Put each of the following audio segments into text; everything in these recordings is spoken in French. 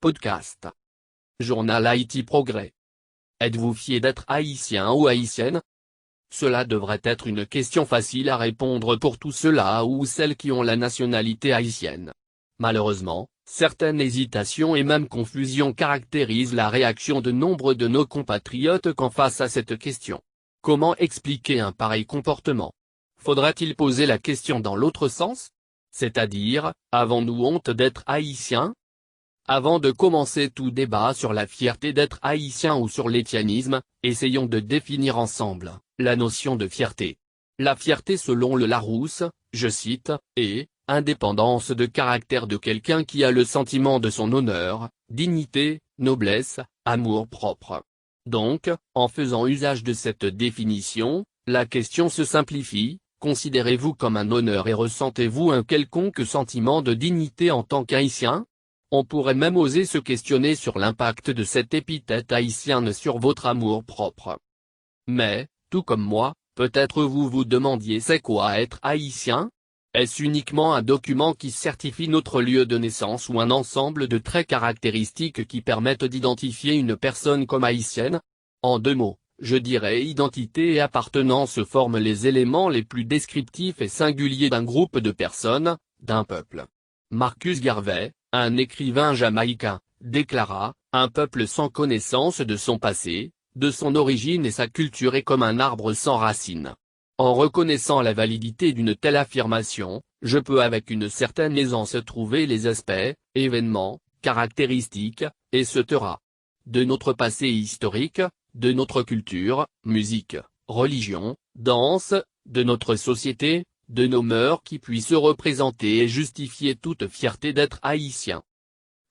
Podcast. Journal Haïti Progrès. Êtes-vous fier d'être haïtien ou haïtienne? Cela devrait être une question facile à répondre pour tous ceux-là ou celles qui ont la nationalité haïtienne. Malheureusement, certaines hésitations et même confusions caractérisent la réaction de nombre de nos compatriotes quand face à cette question. Comment expliquer un pareil comportement? Faudrait-il poser la question dans l'autre sens? C'est-à-dire, avons-nous honte d'être haïtiens? Avant de commencer tout débat sur la fierté d'être haïtien ou sur l'haïtianisme, essayons de définir ensemble la notion de fierté. La fierté selon le Larousse, je cite, est « indépendance de caractère de quelqu'un qui a le sentiment de son honneur, dignité, noblesse, amour-propre ». Donc, en faisant usage de cette définition, la question se simplifie, considérez-vous comme un honneur et ressentez-vous un quelconque sentiment de dignité en tant qu'haïtien? On pourrait même oser se questionner sur l'impact de cette épithète haïtienne sur votre amour-propre. Mais, tout comme moi, peut-être vous vous demandiez c'est quoi être haïtien? Est-ce uniquement un document qui certifie notre lieu de naissance ou un ensemble de traits caractéristiques qui permettent d'identifier une personne comme haïtienne? En deux mots, je dirais identité et appartenance forment les éléments les plus descriptifs et singuliers d'un groupe de personnes, d'un peuple. Marcus Garvey, un écrivain jamaïcain, déclara « Un peuple sans connaissance de son passé, de son origine et sa culture est comme un arbre sans racines. » En reconnaissant la validité d'une telle affirmation, je peux avec une certaine aisance trouver les aspects, événements, caractéristiques, etc. de notre passé historique, de notre culture, musique, religion, danse, de notre société, de nos mœurs qui puissent représenter et justifier toute fierté d'être haïtien.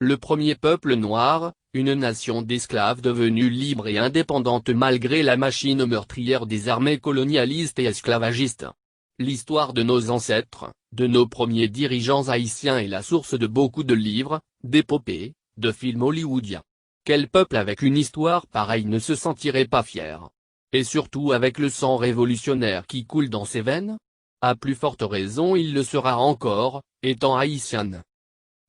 Le premier peuple noir, une nation d'esclaves devenue libre et indépendante malgré la machine meurtrière des armées colonialistes et esclavagistes. L'histoire de nos ancêtres, de nos premiers dirigeants haïtiens est la source de beaucoup de livres, d'épopées, de films hollywoodiens. Quel peuple avec une histoire pareille ne se sentirait pas fier? Et surtout avec le sang révolutionnaire qui coule dans ses veines? À plus forte raison il le sera encore, étant haïtien.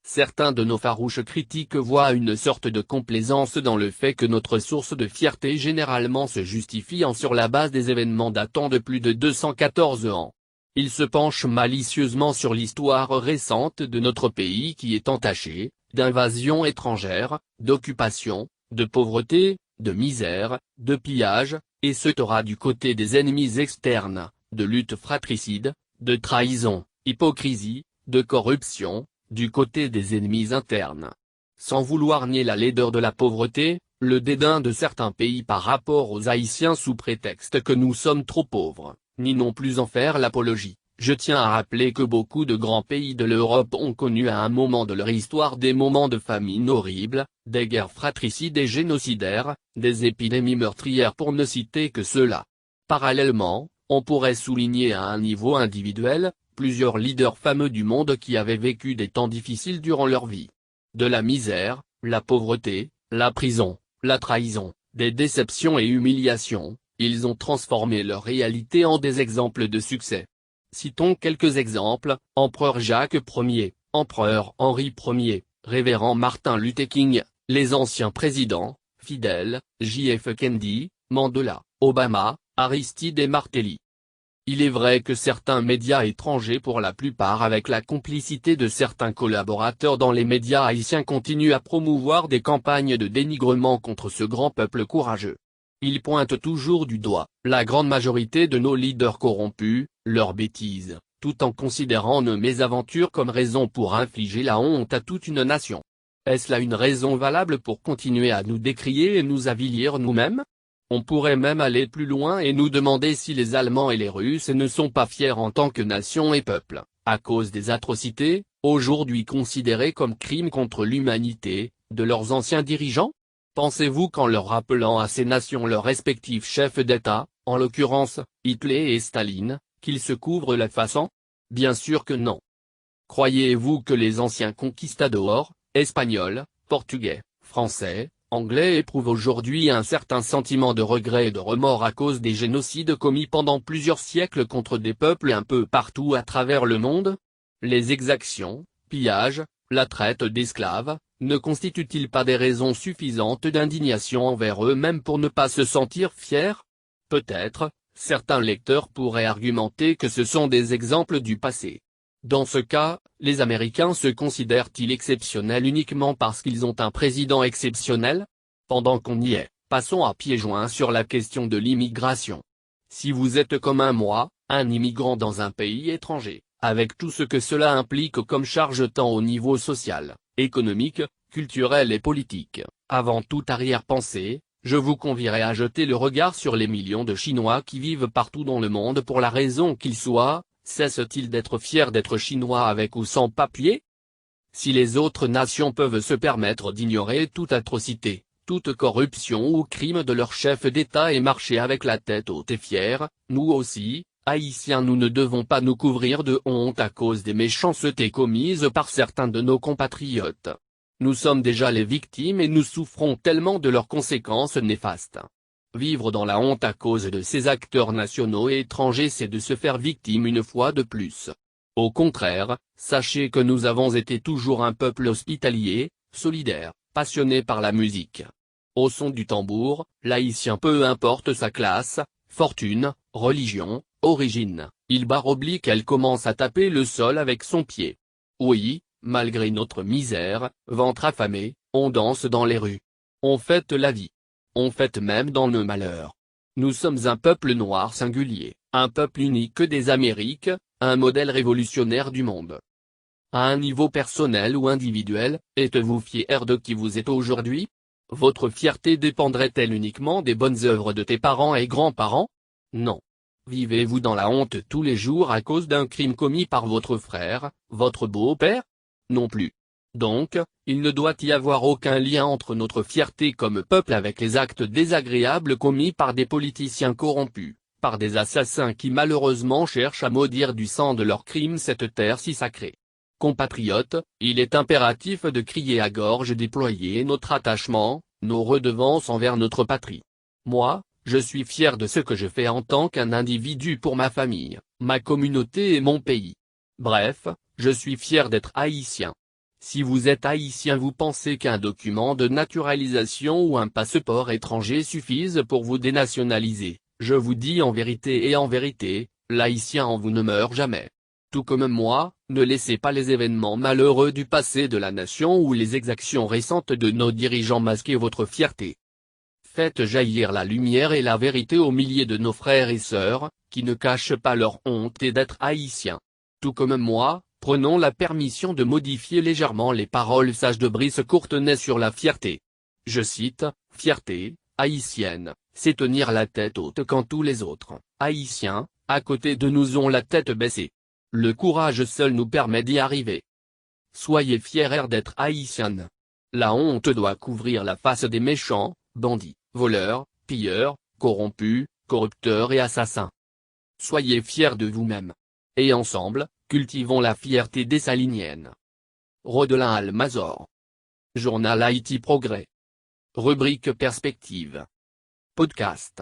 Certains de nos farouches critiques voient une sorte de complaisance dans le fait que notre source de fierté généralement se justifie sur la base des événements datant de plus de 214 ans. Ils se penchent malicieusement sur l'histoire récente de notre pays qui est entachée d'invasions étrangères, d'occupation, de pauvreté, de misère, de pillage, et se taura du côté des ennemis externes, de lutte fratricide, de trahison, hypocrisie, de corruption, du côté des ennemis internes. Sans vouloir nier la laideur de la pauvreté, le dédain de certains pays par rapport aux Haïtiens sous prétexte que nous sommes trop pauvres, ni non plus en faire l'apologie. Je tiens à rappeler que beaucoup de grands pays de l'Europe ont connu à un moment de leur histoire des moments de famine horribles, des guerres fratricides et génocidaires, des épidémies meurtrières pour ne citer que ceux-là. Parallèlement, on pourrait souligner à un niveau individuel, plusieurs leaders fameux du monde qui avaient vécu des temps difficiles durant leur vie. De la misère, la pauvreté, la prison, la trahison, des déceptions et humiliations, ils ont transformé leur réalité en des exemples de succès. Citons quelques exemples, Empereur Jacques Ier, Empereur Henri Ier, Révérend Martin Luther King, les anciens présidents, Fidel, J.F. Kennedy, Mandela, Obama, Aristide et Martelly. Il est vrai que certains médias étrangers pour la plupart avec la complicité de certains collaborateurs dans les médias haïtiens continuent à promouvoir des campagnes de dénigrement contre ce grand peuple courageux. Ils pointent toujours du doigt la grande majorité de nos leaders corrompus, leurs bêtises, tout en considérant nos mésaventures comme raison pour infliger la honte à toute une nation. Est-ce là une raison valable pour continuer à nous décrier et nous avilir nous-mêmes? On pourrait même aller plus loin et nous demander si les Allemands et les Russes ne sont pas fiers en tant que nation et peuple, à cause des atrocités, aujourd'hui considérées comme crimes contre l'humanité, de leurs anciens dirigeants? Pensez-vous qu'en leur rappelant à ces nations leurs respectifs chefs d'État, en l'occurrence, Hitler et Staline, qu'ils se couvrent la face en? Bien sûr que non. Croyez-vous que les anciens conquistadors, espagnols, portugais, français, anglais éprouvent aujourd'hui un certain sentiment de regret et de remords à cause des génocides commis pendant plusieurs siècles contre des peuples un peu partout à travers le monde? Les exactions, pillages, la traite d'esclaves, ne constitue-t-il pas des raisons suffisantes d'indignation envers eux-mêmes pour ne pas se sentir fiers? Peut-être, certains lecteurs pourraient argumenter que ce sont des exemples du passé. Dans ce cas, les Américains se considèrent-ils exceptionnels uniquement parce qu'ils ont un président exceptionnel? Pendant qu'on y est, passons à pieds joints sur la question de l'immigration. Si vous êtes comme moi, un immigrant dans un pays étranger, avec tout ce que cela implique comme charge tant au niveau social, économique, culturel et politique, avant toute arrière-pensée, je vous convierai à jeter le regard sur les millions de Chinois qui vivent partout dans le monde pour la raison qu'ils soient. Cessent-ils d'être fiers d'être Chinois avec ou sans papier? Si les autres nations peuvent se permettre d'ignorer toute atrocité, toute corruption ou crime de leur chef d'État et marcher avec la tête haute et fière, nous aussi, Haïtiens, nous ne devons pas nous couvrir de honte à cause des méchancetés commises par certains de nos compatriotes. Nous sommes déjà les victimes et nous souffrons tellement de leurs conséquences néfastes. Vivre dans la honte à cause de ces acteurs nationaux et étrangers, c'est de se faire victime une fois de plus. Au contraire, sachez que nous avons été toujours un peuple hospitalier, solidaire, passionné par la musique. Au son du tambour, l'Haïtien, peu importe sa classe, fortune, religion, origine, il elle commence à taper le sol avec son pied. Oui, malgré notre misère, ventre affamé, on danse dans les rues. On fête la vie. On fête même dans nos malheurs. Nous sommes un peuple noir singulier, un peuple unique des Amériques, un modèle révolutionnaire du monde. À un niveau personnel ou individuel, êtes-vous fier de qui vous êtes aujourd'hui? Votre fierté dépendrait-elle uniquement des bonnes œuvres de tes parents et grands-parents? Non. Vivez-vous dans la honte tous les jours à cause d'un crime commis par votre frère, votre beau-père? Non plus. Donc, il ne doit y avoir aucun lien entre notre fierté comme peuple avec les actes désagréables commis par des politiciens corrompus, par des assassins qui malheureusement cherchent à maudire du sang de leurs crimes cette terre si sacrée. Compatriotes, il est impératif de crier à gorge déployée notre attachement, nos redevances envers notre patrie. Moi, je suis fier de ce que je fais en tant qu'un individu pour ma famille, ma communauté et mon pays. Bref, je suis fier d'être haïtien. Si vous êtes haïtien, vous pensez qu'un document de naturalisation ou un passeport étranger suffisent pour vous dénationaliser, je vous dis en vérité, l'haïtien en vous ne meurt jamais. Tout comme moi, ne laissez pas les événements malheureux du passé de la nation ou les exactions récentes de nos dirigeants masquer votre fierté. Faites jaillir la lumière et la vérité aux milliers de nos frères et sœurs, qui ne cachent pas leur honte et d'être haïtiens. Tout comme moi, prenons la permission de modifier légèrement les paroles sages de Brice Courtenay sur la fierté. Je cite, « Fierté, haïtienne, c'est tenir la tête haute quand tous les autres, haïtiens, à côté de nous ont la tête baissée. Le courage seul nous permet d'y arriver. Soyez fiers d'être haïtienne. La honte doit couvrir la face des méchants, bandits, voleurs, pilleurs, corrompus, corrupteurs et assassins. Soyez fiers de vous-même. Et ensemble, cultivons la fierté dessalinienne. » Rodelin Almazor. Journal Haïti Progrès. Rubrique Perspective. Podcast.